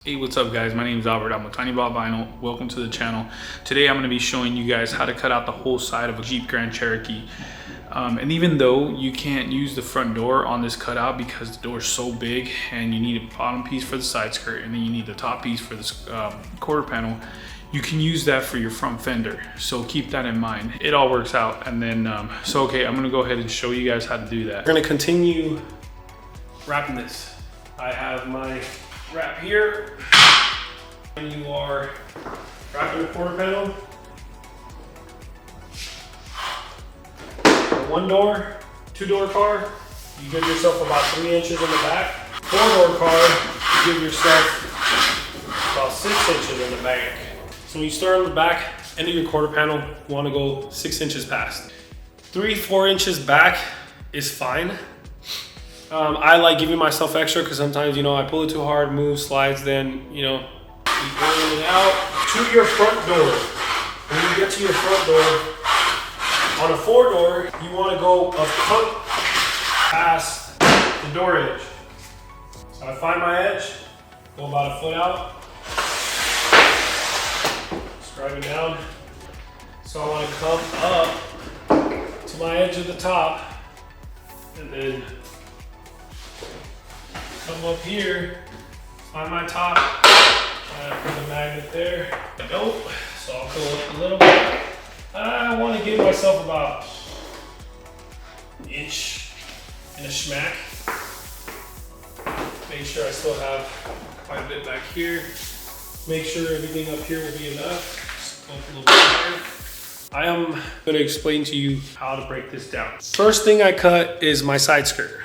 Hey, what's up guys? My name is Albert. I'm with Tinybot Vinyl. Welcome to the channel. Today I'm going to be showing you guys how to cut out the whole side of a Jeep Grand Cherokee. And even though you can't use the front door on this cutout because the door is so big and you need a bottom piece for the side skirt and then you need the top piece for this quarter panel, you can use that for your front fender. So keep that in mind. It all works out. And then, okay, I'm going to go ahead and show you guys how to do that. We're going to continue wrapping this. I have my wrap here. When you are wrapping a quarter panel, one door, two door car, you give yourself about 3 inches in the back. 4 door car, you give yourself about 6 inches in the back. So when you start on the back end of your quarter panel, you want to go 6 inches past. 3-4 inches back is fine. I like giving myself extra because sometimes, you know, I pull it too hard, move, slides, then, you know, keep rolling it out to your front door. When you get to your front door, on a 4 door, you want to go a foot past the door edge. So I find my edge, go about a foot out, just driving down. So I want to come up to my edge of the top and then come up here, find my top, put the magnet there. Nope, so I'll go up a little bit. I want to give myself about an inch and a schmack. Make sure I still have quite a bit back here. Make sure everything up here will be enough. Just go up a little bit higher. I am going to explain to you how to break this down. First thing I cut is my side skirt.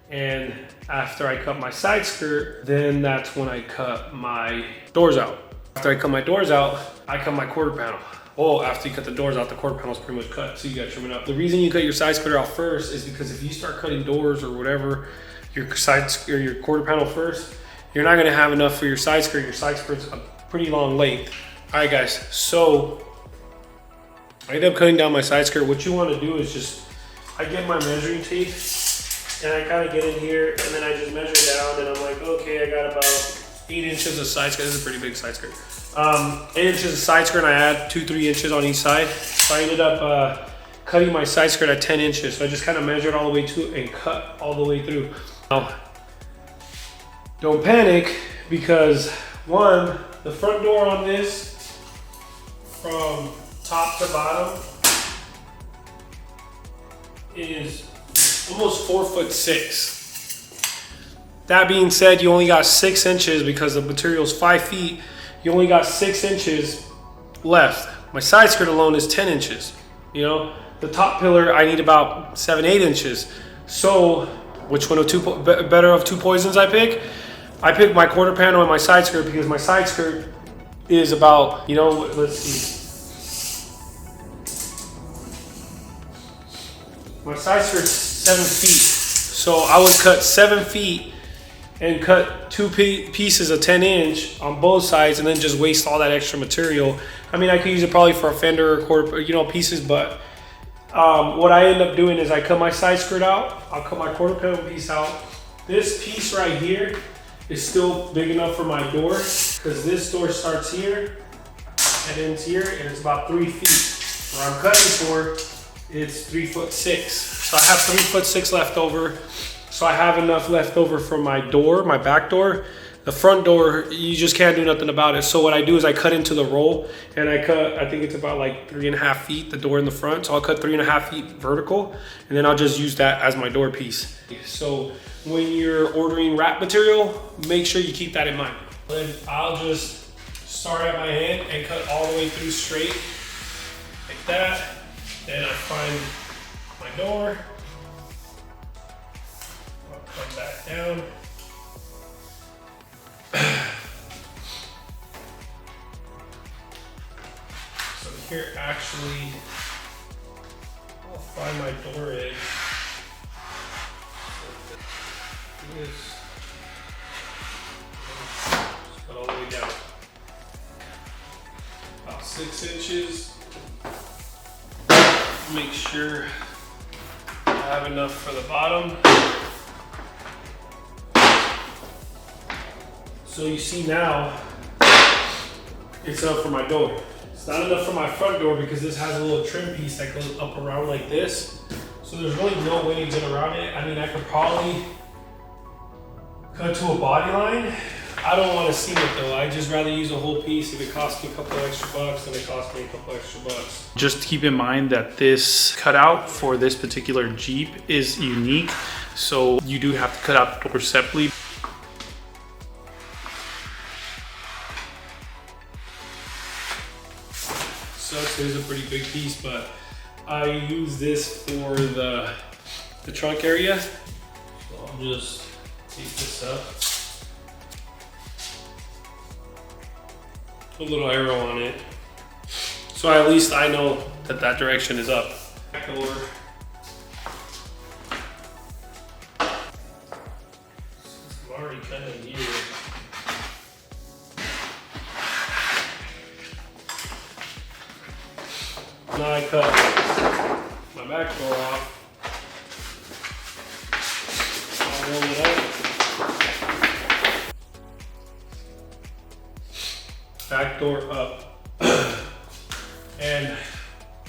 And after I cut my side skirt, then that's when I cut my doors out. After I cut my doors out, I cut my quarter panel. Oh, after you cut the doors out, the quarter panel is pretty much cut, so you gotta trim it up. The reason you cut your side skirt out first is because if you start cutting doors or whatever, your quarter panel first, you're not gonna have enough for your side skirt. Your side skirt's a pretty long length. All right, guys, so I ended up cutting down my side skirt. What you wanna do is just, I get my measuring tape, and I kind of get in here, and then I just measure down, and I'm like, okay, I got about 8 inches of side skirt. This is a pretty big side skirt. 8 inches of side skirt, and I add 2-3 inches on each side. So I ended up cutting my side skirt at 10 inches. So I just kind of measured all the way to and cut all the way through. Now, don't panic, because one, the front door on this, from top to bottom, is almost 4'6". That being said, you only got 6 inches because the material's 5 feet. You only got 6 inches left. My side skirt alone is 10 inches. You know, the top pillar, I need about 7-8 inches. So, which one of better of two poisons I pick? I pick my quarter panel and my side skirt because my side skirt is about, you know, let's see. My side skirt's 7 feet. So I would cut 7 feet and cut 2 pieces of 10 inch on both sides and then just waste all that extra material. I mean, I could use it probably for a fender or quarter, you know, pieces, but what I end up doing is I cut my side skirt out, I'll cut my quarter panel piece out. This piece right here is still big enough for my door because this door starts here and ends here, and it's about 3 feet. Where I'm cutting for, it's 3'6". So I have 3'6" left over. So I have enough left over for my door, my back door. The front door, you just can't do nothing about it. So what I do is I cut into the roll, and I cut, I think it's about like 3.5 feet, the door in the front. So I'll cut 3.5 feet vertical, and then I'll just use that as my door piece. So when you're ordering wrap material, make sure you keep that in mind. Then I'll just start at my hand and cut all the way through straight, like that. Then I find my door, I'll come back down. So here actually, I'll find my door edge. This, just cut all the way down. About 6 inches. Make sure I have enough for the bottom. So you see now, it's up for my door. It's not enough for my front door because this has a little trim piece that goes up around like this. So there's really no way to get around it. I mean, I could probably cut to a body line. I don't want to seam it though. I'd just rather use a whole piece. If it costs me a couple extra bucks, then it costs me a couple extra bucks. Just keep in mind that this cutout for this particular Jeep is unique. So you do have to cut out the door separately. Sucks, it is a pretty big piece, but I use this for the trunk area. So I'll just take this up. Put a little arrow on it. So at least I know that that direction is up. Back door. I'm already kind of here. Now I cut my back door off. I'll roll it up. Back door up. And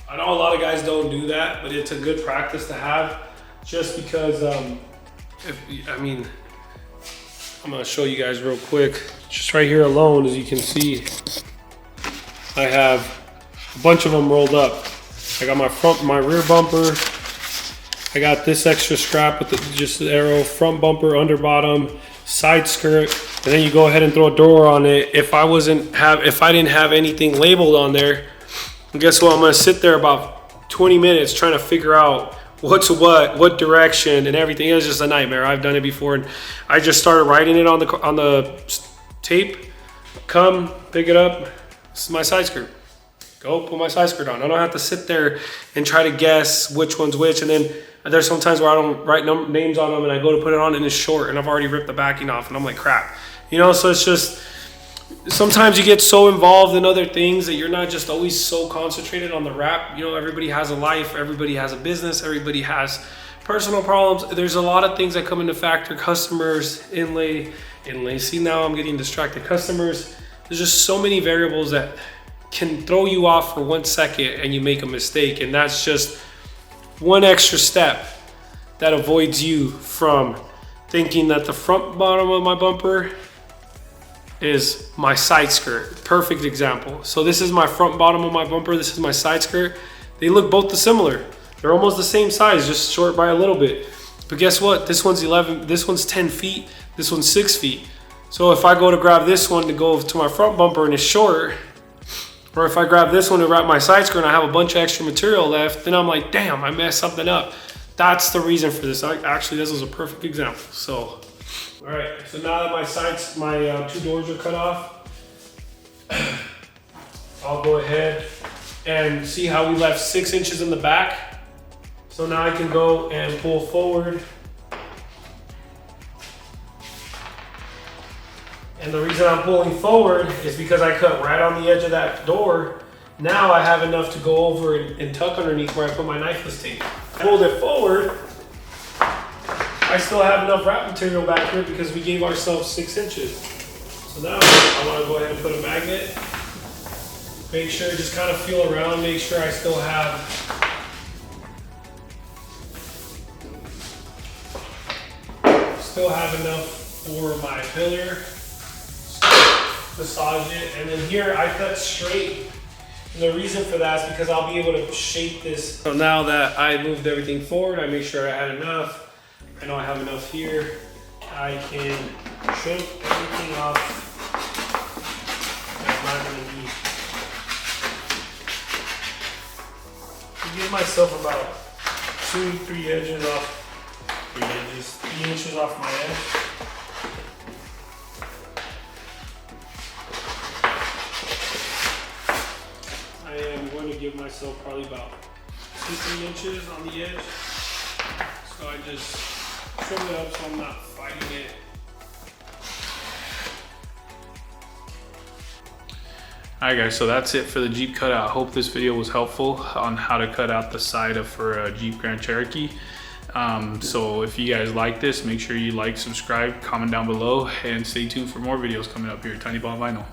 I know a lot of guys don't do that, but it's a good practice to have just because, I'm gonna show you guys real quick. Just right here alone, as you can see, I have a bunch of them rolled up. I got my rear bumper. I got this extra strap with just the arrow, front bumper, under bottom, side skirt, and then you go ahead and throw a door on it. If I didn't have anything labeled on there, guess what? I'm gonna sit there about 20 minutes trying to figure out what's what direction and everything. It's just a nightmare. I've done it before, and I just started writing it on the tape. Come pick it up. This is my side skirt. Go put my side skirt on. I don't have to sit there and try to guess which one's which. And then there's some times where I don't write names on them and I go to put it on and it's short and I've already ripped the backing off and I'm like, crap. You know, so it's just, sometimes you get so involved in other things that you're not just always so concentrated on the wrap. You know, everybody has a life, everybody has a business, everybody has personal problems. There's a lot of things that come into factor. Customers, inlay. See, now I'm getting distracted. Customers, there's just so many variables that can throw you off for 1 second and you make a mistake, and that's just one extra step that avoids you from thinking that the front bottom of my bumper is my side skirt. Perfect example. So this is my front bottom of my bumper, this is my side skirt. They look both similar. They're almost the same size, just short by a little bit. But guess what? This one's 10 feet, this one's 6 feet. So if I go to grab this one to go to my front bumper and it's short, or if I grab this one to wrap my side skirt and I have a bunch of extra material left, then I'm like, damn, I messed something up. That's the reason for this. Actually, this was a perfect example. So, all right, so now that my two doors are cut off, I'll go ahead and see how we left 6 inches in the back. So now I can go and pull forward. And the reason I'm pulling forward is because I cut right on the edge of that door. Now I have enough to go over and tuck underneath where I put my knifeless tape. Pulled it forward. I still have enough wrap material back here because we gave ourselves 6 inches. So now I want to go ahead and put a magnet. Make sure, just kind of feel around, make sure I still have enough for my pillar. Massage it, and then here I cut straight. And the reason for that is because I'll be able to shape this. So now that I moved everything forward, I make sure I had enough. I know I have enough here. I can trim everything off. I'm not gonna give myself about 2-3 edges off. 3 inches off my edge. I am going to give myself probably about 2-3 inches on the edge. So I just trim it up so I'm not fighting it. Alright guys, so that's it for the Jeep cutout. I hope this video was helpful on how to cut out the side for a Jeep Grand Cherokee. So if you guys like this, make sure you like, subscribe, comment down below, and stay tuned for more videos coming up here at Tinybot Vinyl.